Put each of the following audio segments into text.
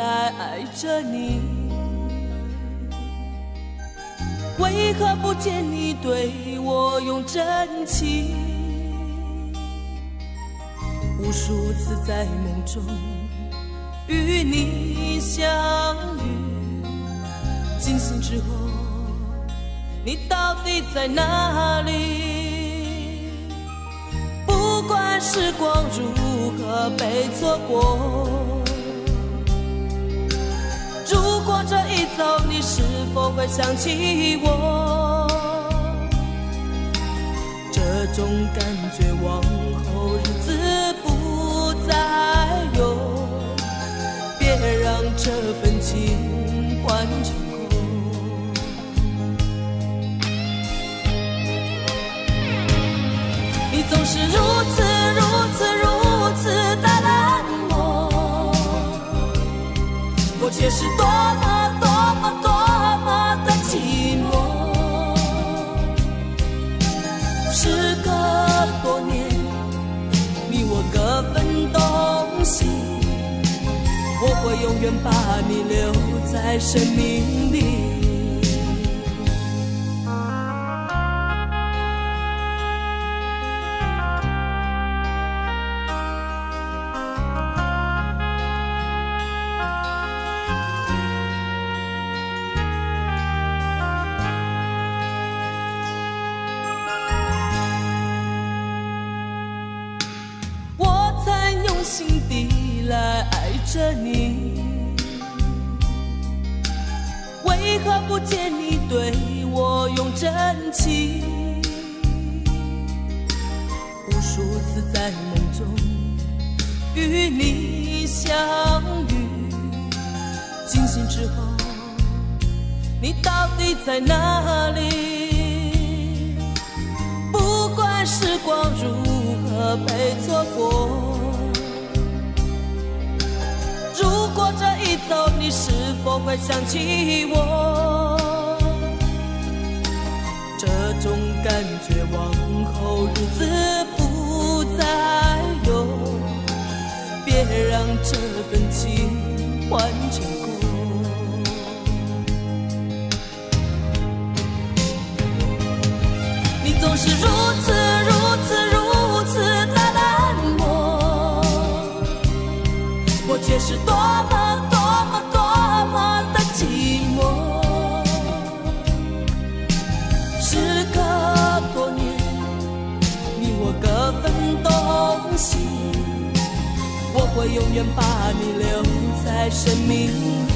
来爱着你，为何不见你对我用真情？无数次在梦中与你相遇，惊醒之后你到底在哪里？不管时光如何被错过，如果这一走你是否会想起我？这种感觉往后日子不再有，别让这份情换成空。你总是如此的冷漠，我却是多么的寂寞。时隔多年，你我各分东西，我会永远把你留在生命里。心底来爱着你，为何不见你对我用真情？无数次在梦中与你相遇，惊醒之后你到底在哪里？不管时光如何被错过，如果这一走你是否会想起我？这种感觉往后日子不再有，别让这份情换成空。你总是如此的冷漠，我却是多么的寂寞。时隔多年，你我各分东西，我会永远把你留在生命里。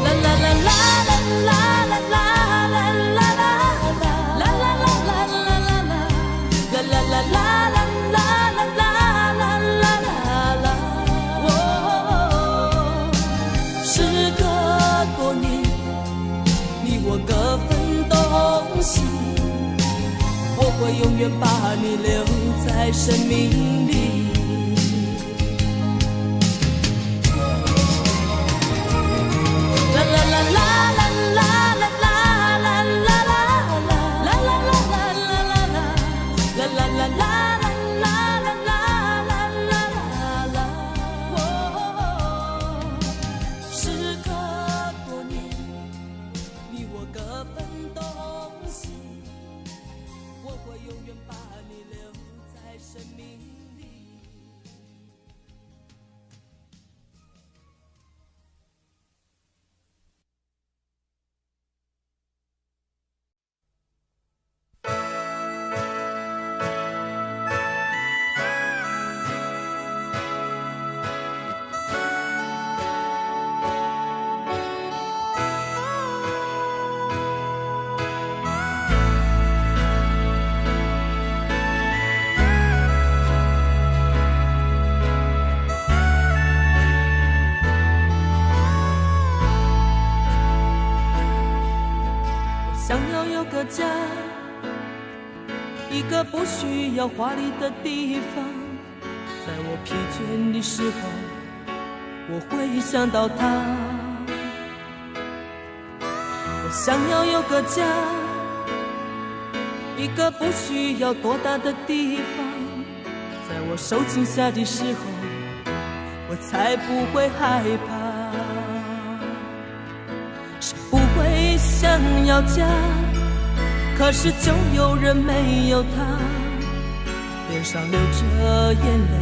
啦啦啦啦啦啦啦啦啦啦啦啦啦啦啦。各分东西，我会永远把你留在生命里。啦啦啦啦啦啦啦啦啦啦啦啦啦啦啦啦啦。家，一个不需要华丽的地方，在我疲倦的时候，我会想到他。我想要有个家，一个不需要多大的地方，在我受惊吓的时候，我才不会害怕。谁不会想要家，可是就有人没有他，脸上流着眼泪，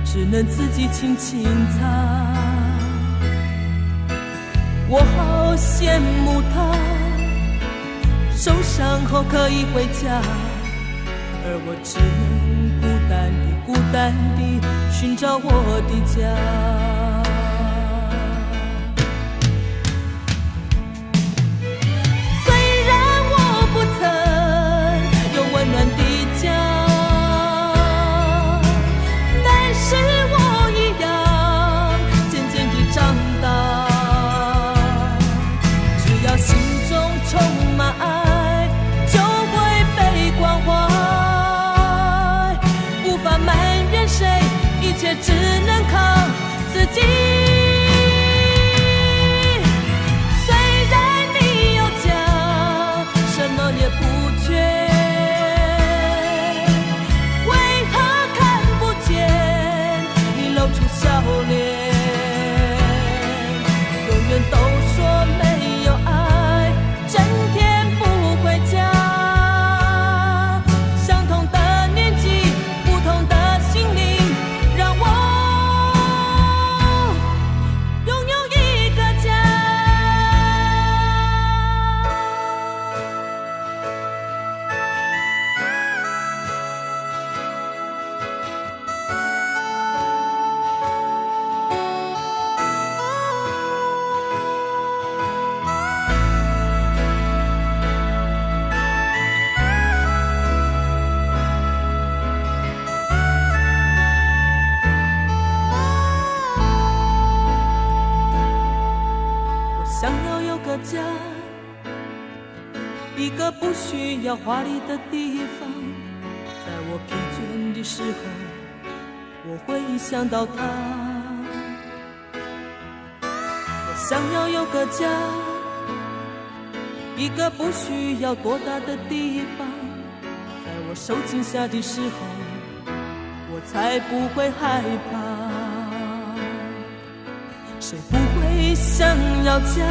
只能自己轻轻擦。我好羡慕他，受伤后可以回家，而我只能孤单地寻找我的家。虽然我不曾有温暖的家，但是我一样渐渐地长大。只要心中充满爱，就会被关怀。无法埋怨谁，一切只能靠自己。虽然你有家，什么也不缺，为何看不见你露出笑脸？永远都说没有爱，整天不回家。相同的年纪，不同的心灵，让我拥有一个家。想要有个家，一个不需要华丽的地方，在我疲倦的时候，我会想到他。我想要有个家，一个不需要多大的地方，在我受惊吓的时候，我才不会害怕。谁不会想要家，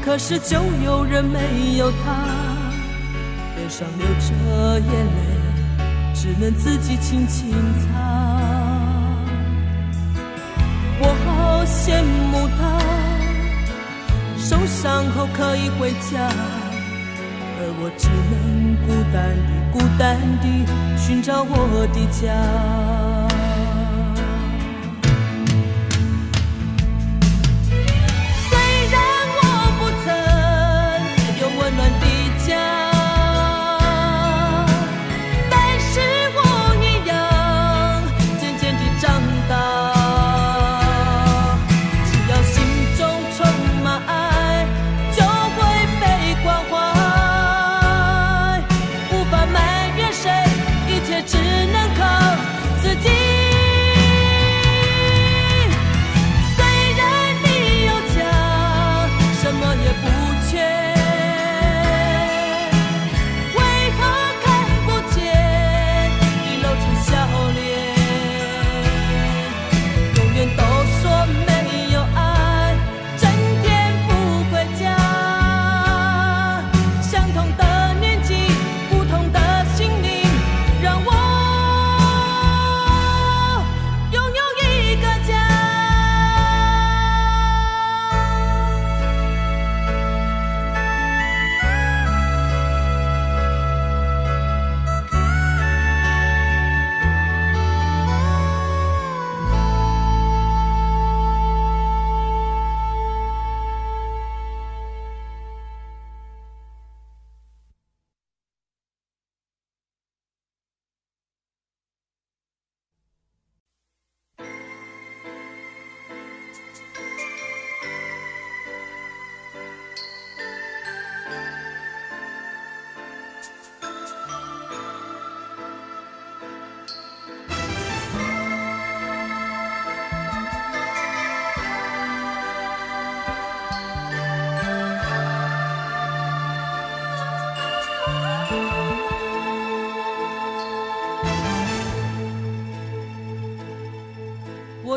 可是就有人没有他，脸上流着眼泪，只能自己轻轻擦。我好羡慕他，受伤后可以回家，而我只能孤单地寻找我的家。只能靠自己。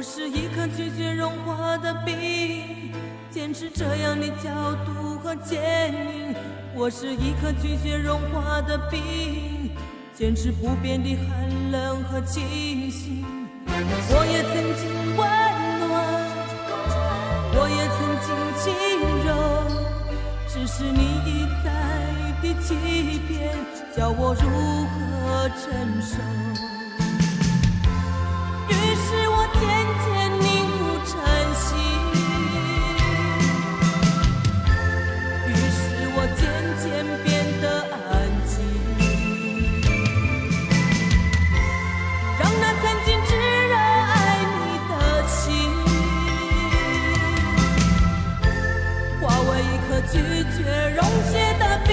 我是一颗拒绝融化的冰，坚持这样的角度和坚硬。我是一颗拒绝融化的冰，坚持不变的寒冷和清醒。我也曾经温暖，我也曾经轻柔，只是你一再的欺骗，叫我如何承受？于是我渐渐凝固成心，于是我渐渐变得安静，让那曾经炙热爱你的心化为一颗拒绝溶解的冰。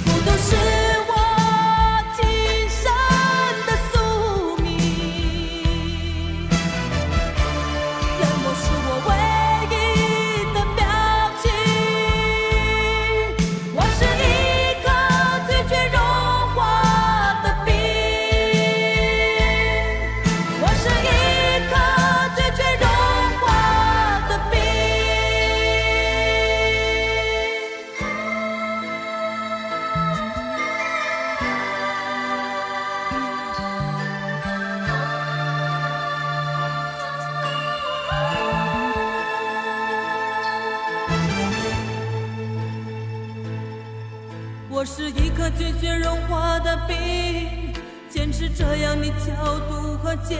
孤独是我今生的宿命，冷漠是我唯一的表情。我是一颗拒绝融化的冰，我是一颗拒绝融化的冰。我是一颗拒绝融化的冰，坚持这样的角度和坚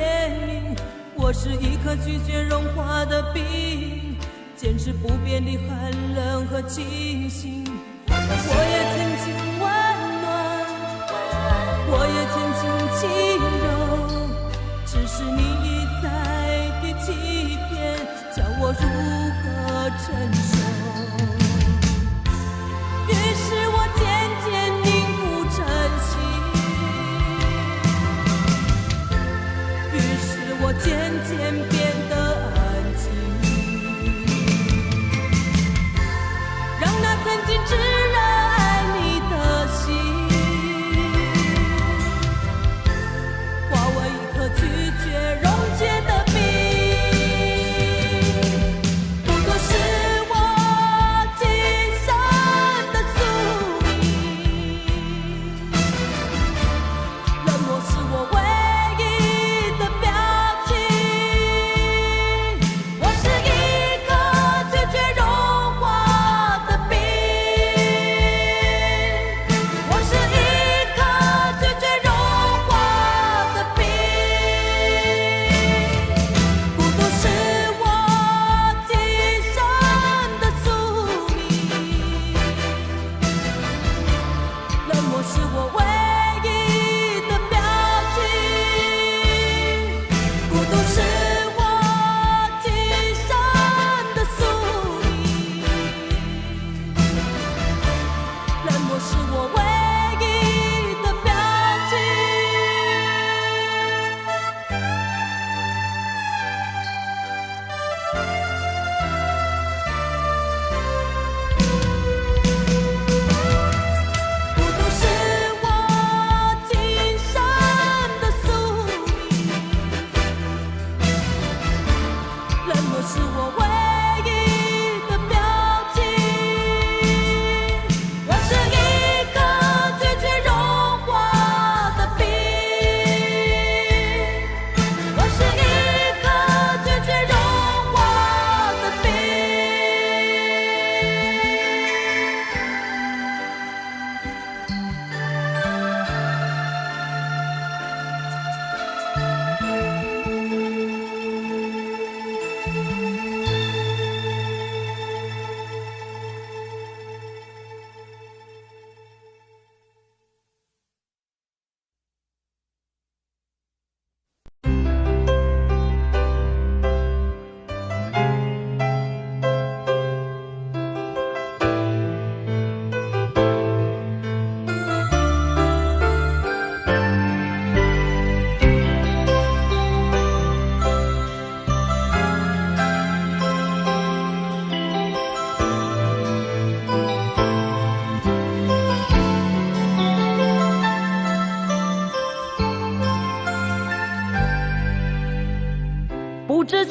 硬。我是一颗拒绝融化的冰，坚持不变的寒冷和清醒。我也曾经温暖，我也曾经轻柔，只是你一再的欺骗，叫我如何承受？于是我渐渐凝固成心，于是我渐渐变得安静，让那曾经炙热爱你的心化为一颗拒绝溶解的冰。不过是我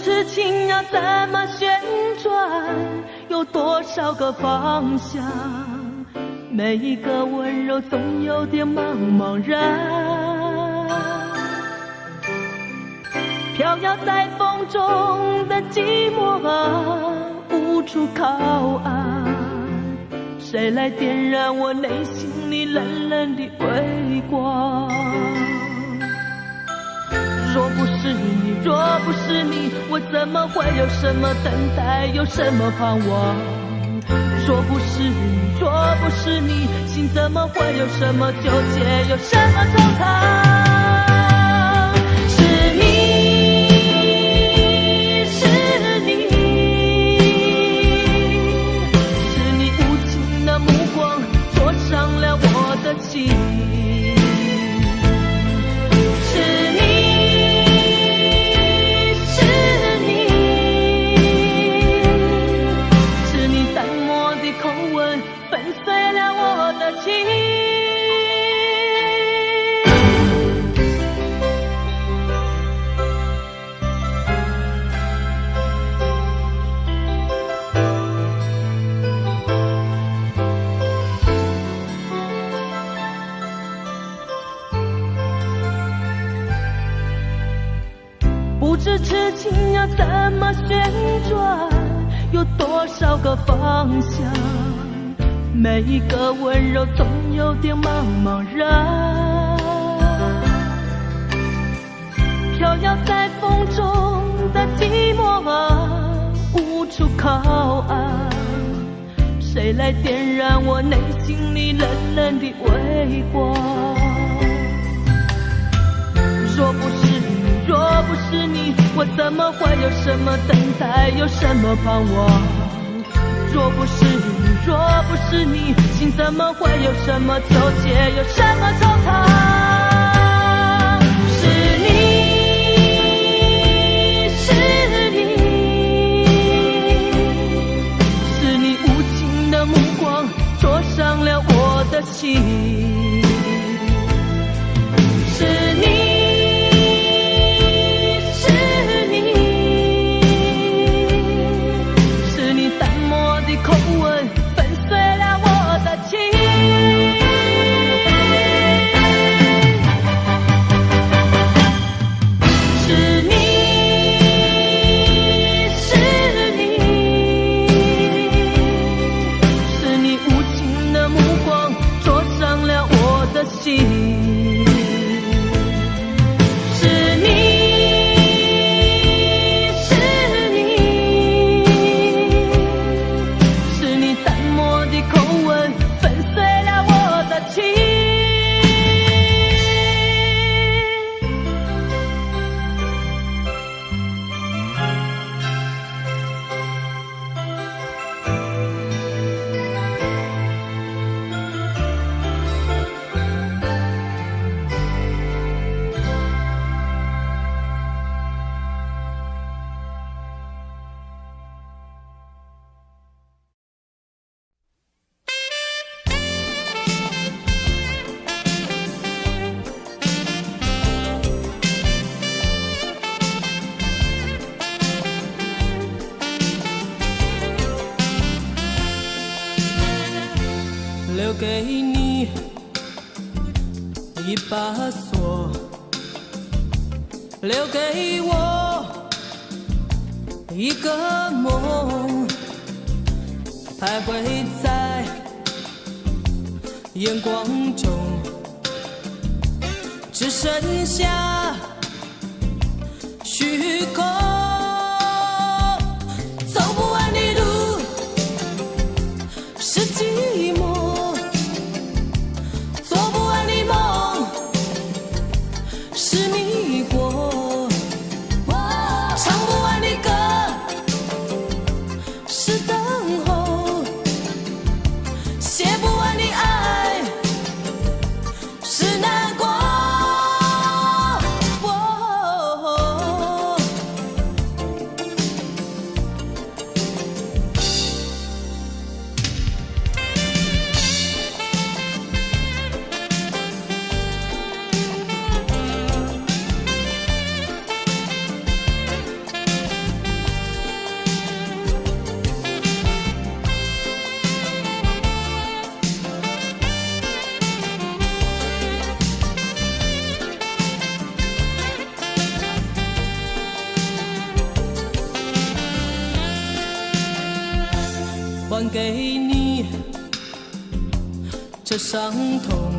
痴情要怎么旋转？有多少个方向？每一个温柔总有点茫茫然。飘摇在风中的寂寞啊，无处靠岸。谁来点燃我内心里冷冷的微光？若不是你，若不是你，我怎么会有什么等待，有什么盼望？若不是你，若不是你，心怎么会有什么纠结，有什么惆怅？是你，是你，是你无情的目光灼伤了我的心。不知痴情要怎么旋转，有多少个方向？每一个温柔总有点茫茫然。飘摇在风中的寂寞啊，无处靠岸。谁来点燃我内心里冷冷的微光？若不是你，若不是你，我怎么会有什么等待，有什么盼望？若不是你，若不是你，心怎么会有什么纠结，有什么惆怅？是你，是你，是你无情的目光灼伤了我的心。是你，口吻粉碎了我的情。是你，是你，是你无情的目光灼伤了我的心。留给你一把锁，留给我一个梦，徘徊在眼光中，只剩下虚空。走不完的路是寂寞，是迷惑，唱不完的歌是等候，写不完的爱是难过。还给你这伤痛，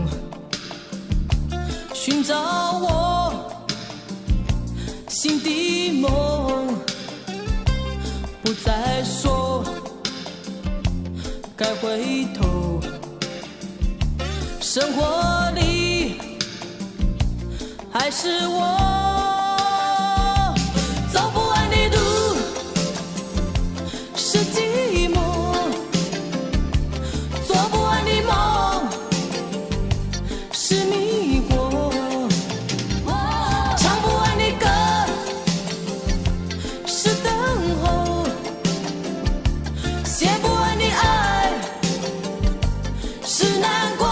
寻找我心的梦，不再说该回头，生活里还是我走不完的路，是寂寞，做不完的梦，是迷惑，唱不完的歌，是等候，写不完的爱，是难过。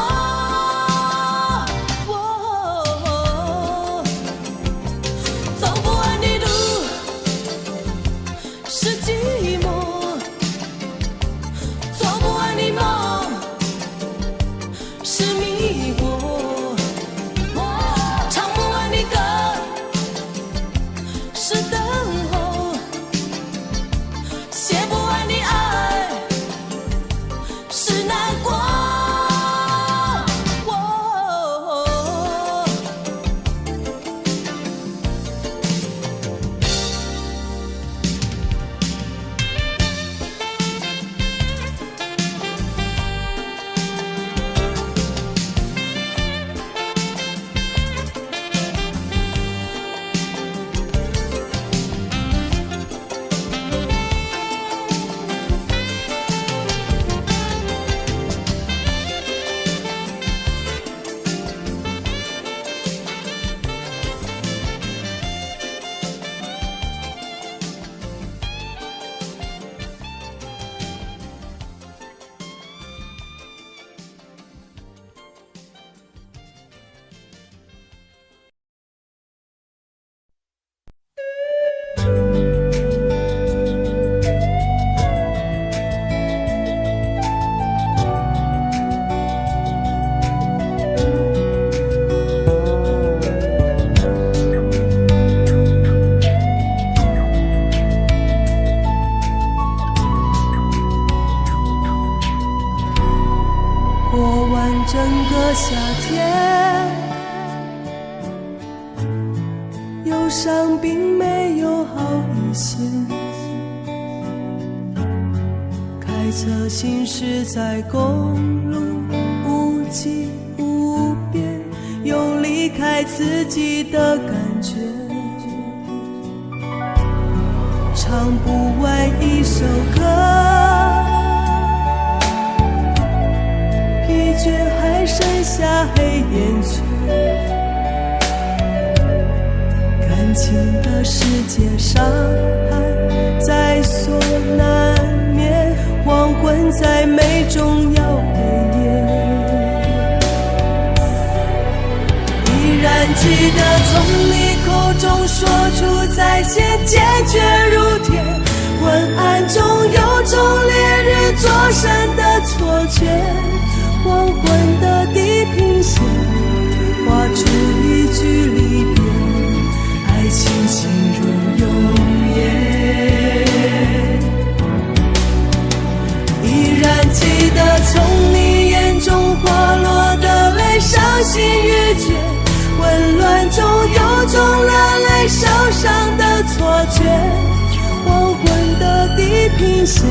整个夏天，忧伤并没有好一些。开车行驶在公路，无际无边，有离开自己的感觉。唱不完一首歌，疲倦还剩下黑眼圈，感情的世界伤害在所难免，黄昏再美终要黑夜。依然记得从你口中说出再见，坚决如铁，昏暗中有种烈日灼身的错觉，黄昏的地平线画出一句离别，爱情进入永夜。依然记得从你眼中滑落的泪，伤心欲绝，混乱中有种热泪烧伤的错觉，黄昏的地平线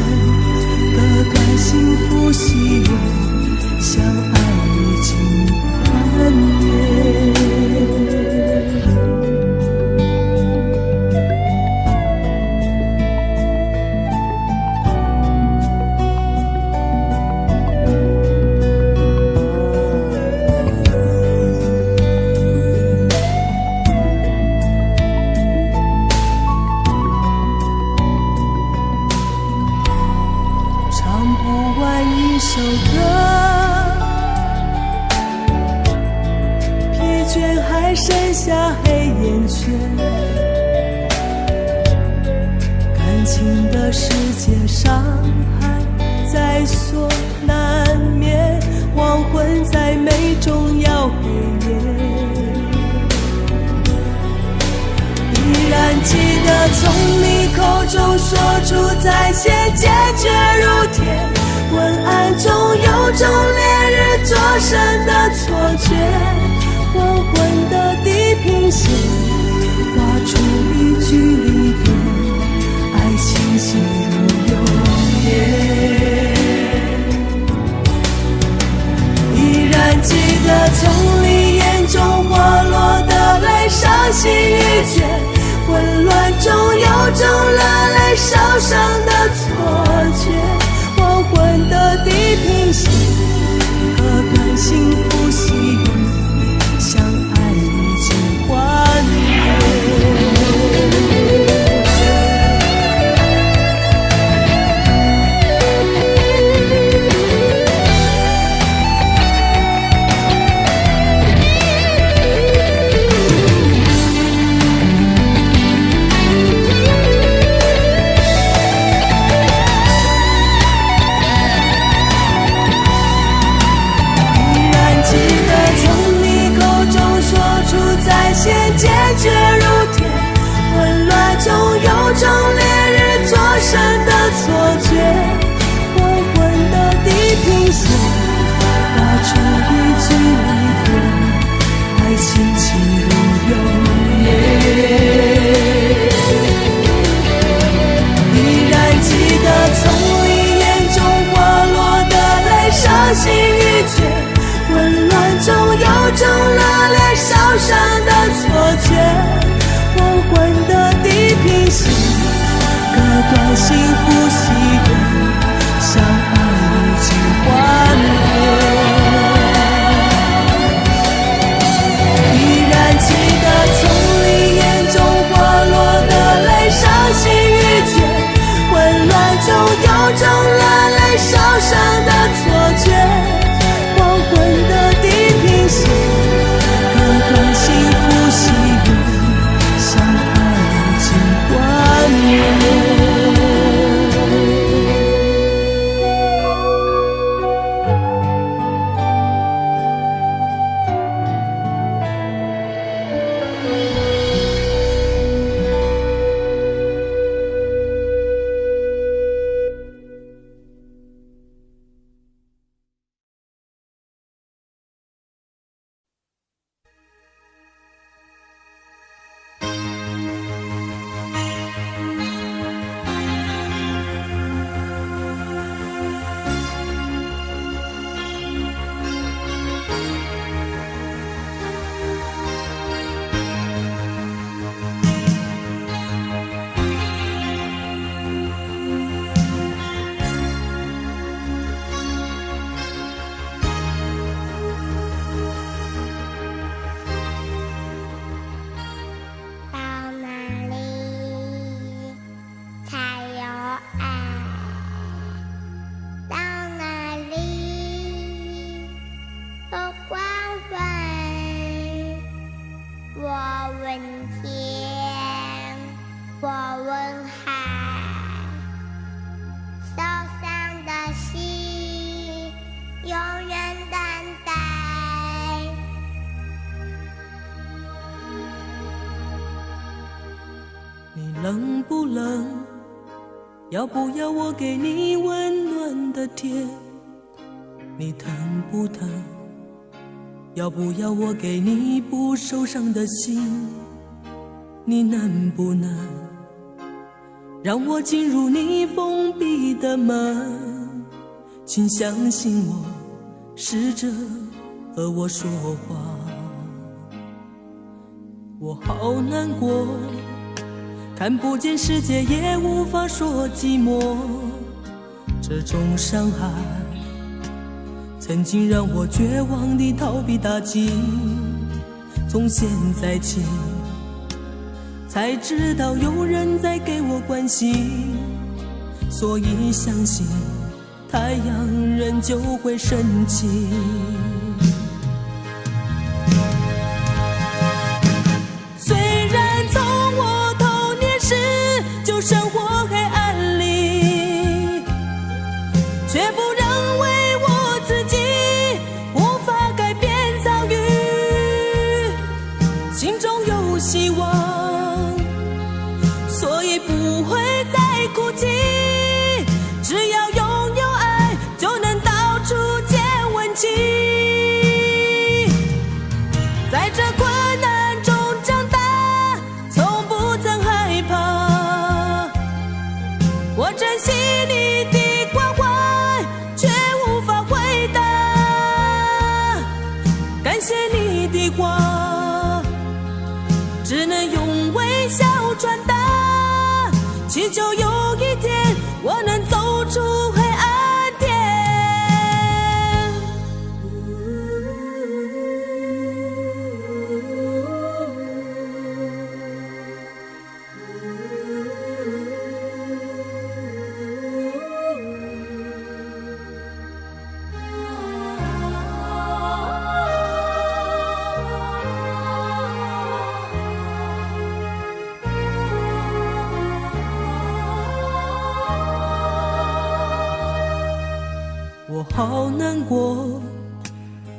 割断幸福喜悦，相爱已经幻灭。唱不完一首歌，疲倦还剩下黑眼圈，感情的世界伤害在所难免，黄昏再美终要黑夜。依然记得从你口中说出再见，坚决如铁，昏暗中有种烈日灼身的错觉，黄昏的地平线画出一句离别，爱情进入永夜。依然记得从你眼中滑落的泪，伤心欲绝，混乱中有种热泪烧伤的错觉，黄昏的地平线，割断幸福喜悦，相爱已经幻灭。坚决如铁，混乱中有种烈日灼身的错觉，黄昏的地平线画出一句离别，爱情进入永夜。依然记得从你眼中滑落的泪，伤心欲绝，混乱中有种热烈烧伤的错觉，黄昏的地平线，割断幸福喜悦，相爱已经幻灭。依然记得从你眼中滑落的泪，伤心欲绝，混乱中有种热泪烧伤的错觉，黄昏的地平线，割断幸福喜悦，相爱已经幻灭。冷不冷？要不要我给你温暖的贴？你疼不疼？要不要我给你不受伤的心？你能不能让我进入你封闭的门？请相信我，试着和我说话。我好难过，看不见世界，也无法说寂寞。这种伤害曾经让我绝望地逃避打击，从现在起才知道有人在给我关心，所以相信太阳仍旧会升起。虽然从我童年时就生活黑暗里，却不认为我自己无法改变遭遇，心中有希望，所以不会再哭泣。只要拥有爱，就转达，祈求有一天我能走出黑暗点。我好难过，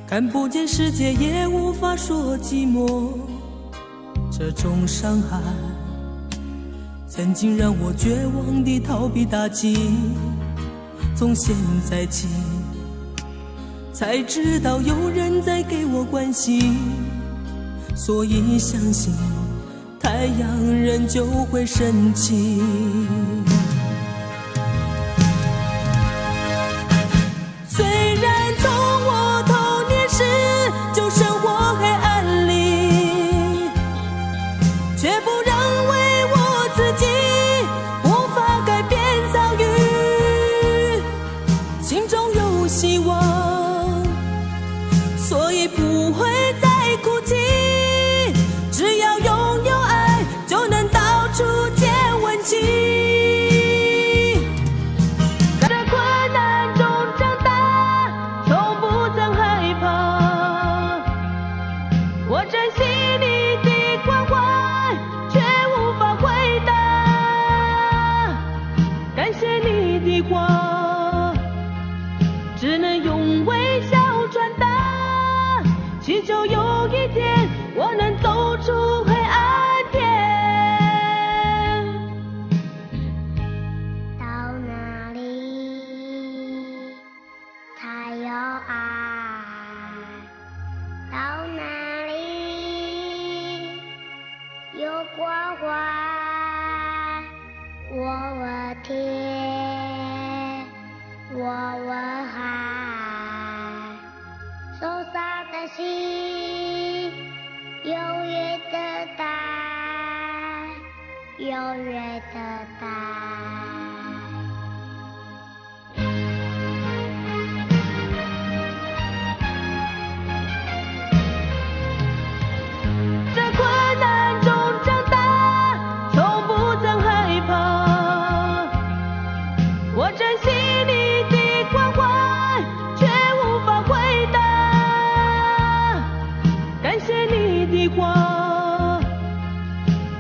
看不见世界，也无法说寂寞。这种伤害曾经让我绝望地逃避打击，从现在起才知道有人在给我关心，所以相信太阳仍旧会升起。虽然从我童年时就生活黑暗里，却不认为我自己无法改变遭遇，心中有希望，所以不会再哭泣，只要拥有爱就能到处见温情。只能用微笑转达，祈求有一天我能走出黑暗点。到哪里才有爱？到哪里有关怀？我问天，我问海，受伤的心永远等待，永远等待。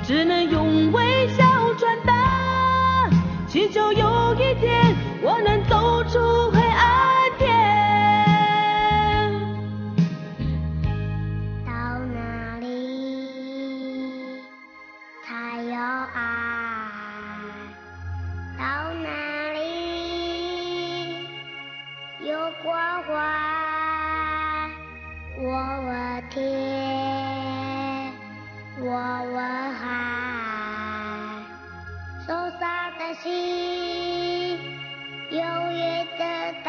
只能用微笑转达，祈求有一天我能走出黑暗点。到哪里才有爱？到哪里有关怀？我问天，我问海，受伤的心永远等待。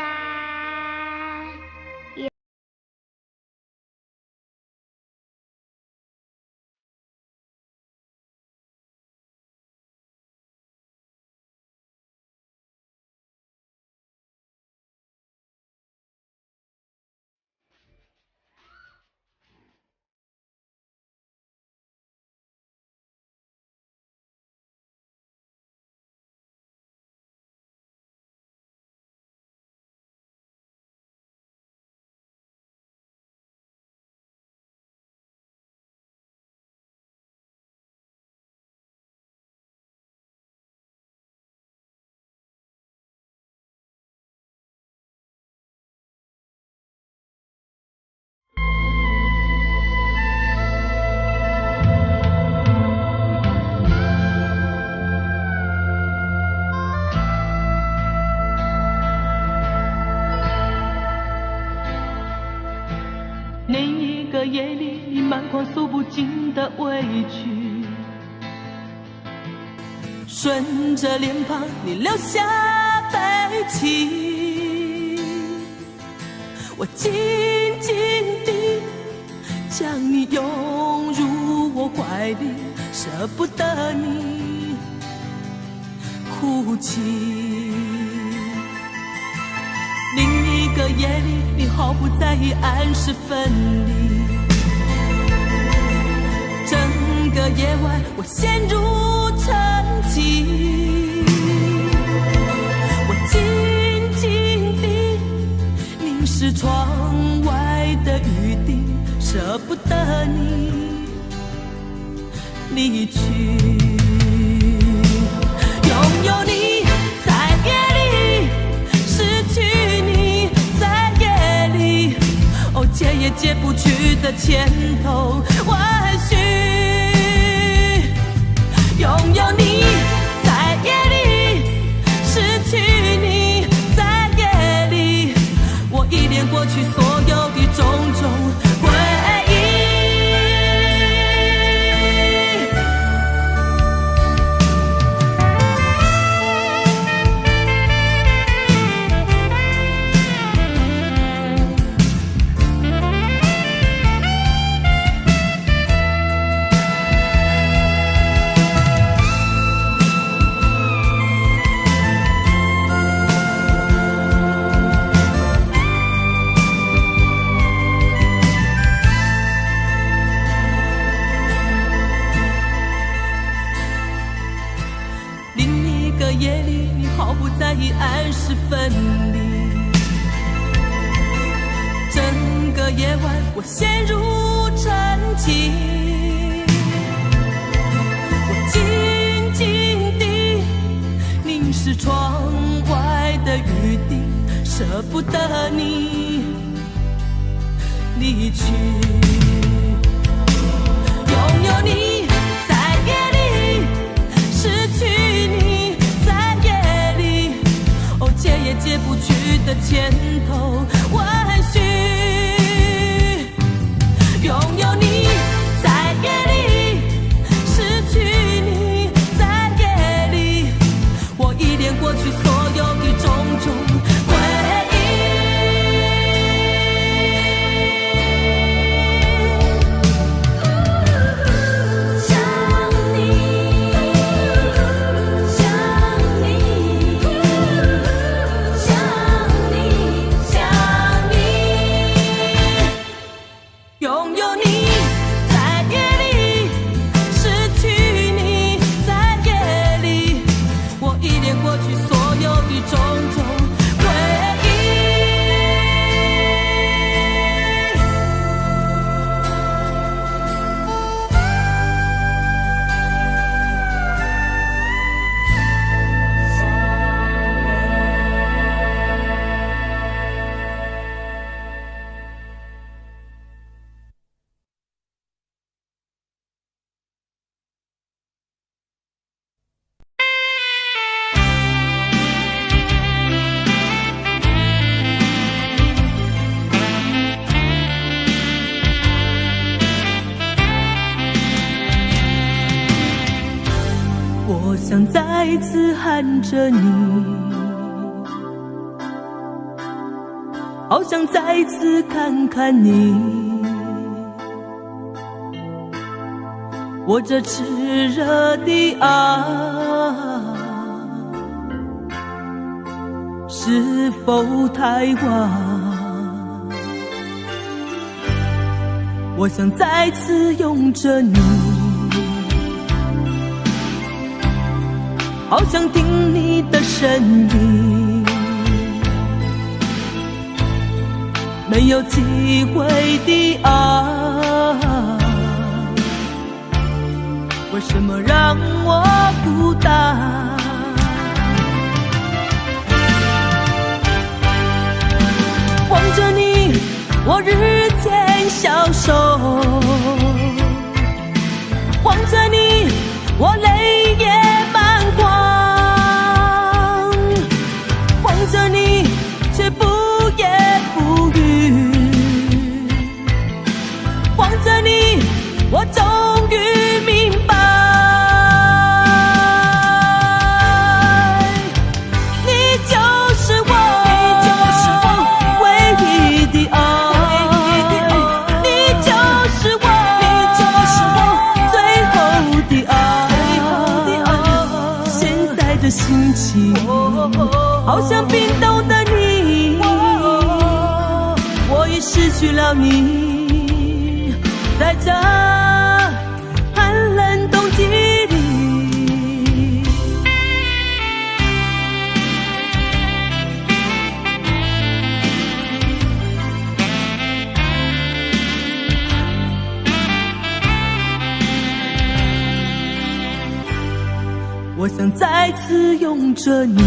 另一个夜里，满眶诉不尽的委屈，顺着脸庞你流下悲泣，我紧紧地将你拥入我怀里，舍不得你哭泣。另一个夜里，你毫不在意按时分离。整个夜晚，我陷入沉寂。我静静地凝视窗外的雨滴，舍不得你离去。拥有你在夜里，失去你在夜里，哦，解也解不去的千头万绪。拥有你在夜里，失去你在夜里，我依恋过去所有的种种回忆。夜里，你毫不在意按时分离。整个夜晚，我陷入沉寂。我静静地凝视窗外的雨滴，舍不得你离去。拥有你在夜里，失去你解也解不去的千头万绪。拥有你在夜里，失去你在夜里，我依恋过去所有的种种回忆。我想再次喊着你，好想再次看看你，我这炽热的爱是否太晚？我想再次拥着你，好想听你的声音，没有机会的爱，为什么让我孤单？望着你，我日渐消瘦，望着你，我泪也满眶，望着你，却不言不语，望着你，我终于明白，你就是我唯一的爱，你就是我最后的爱。好像冰冻的你，我已失去了你，在这寒冷冬季里。我想再次拥着你，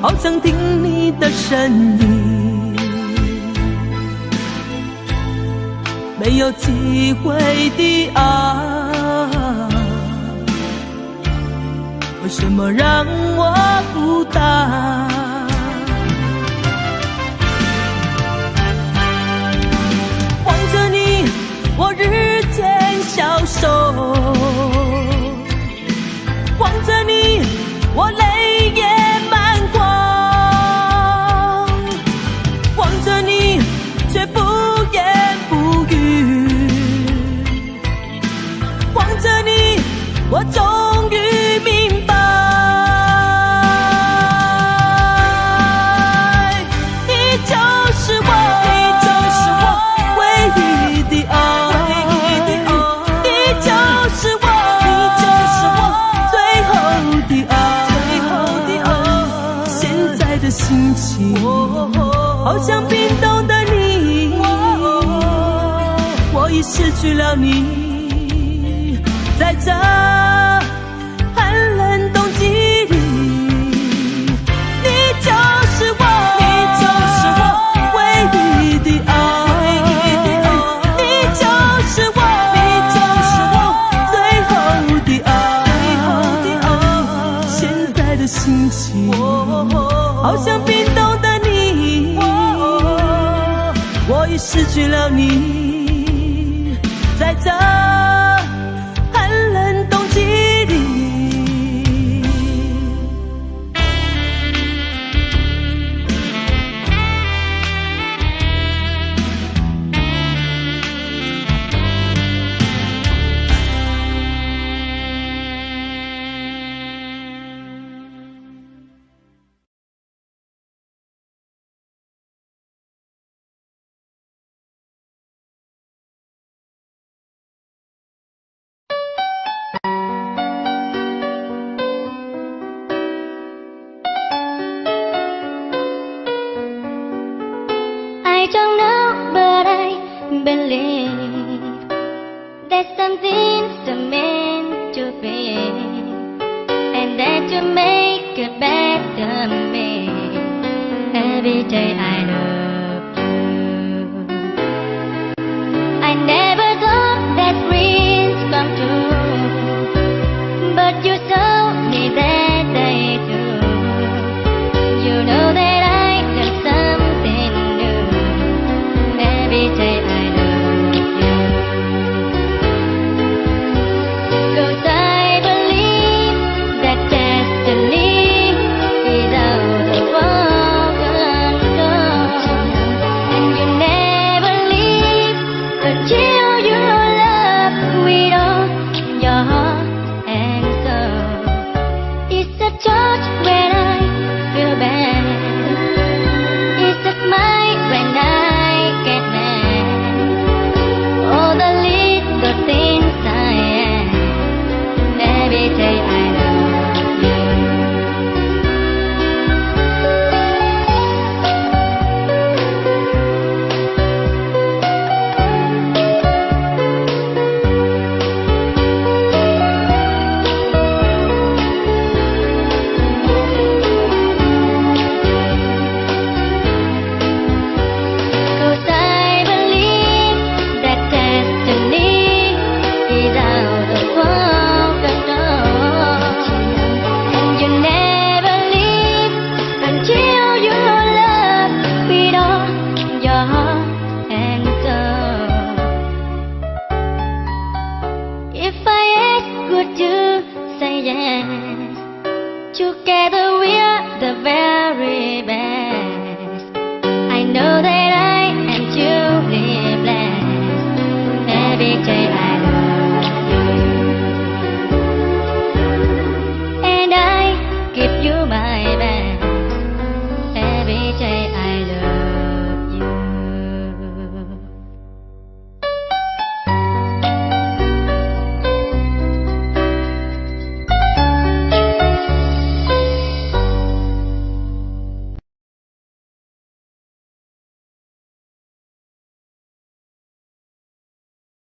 好想听你的声音，没有机会的爱，为什么让我孤单？望着你，我日渐消瘦，望着你，我泪也满眶，望着你，却不言不语，望着你，我终于明白，你就是我，你就是我唯一的爱。心情好像冰冻的你，我已失去了你，在这寒冷冬季里，你就是我，你就是我唯一的爱，你就是我，你就是我最后的爱，现在的心情好像冰冻的你，我已失去了你，在这寒冷冬季里。I don't know, but I believe that something's meant to be, and that you make a better me every day. I know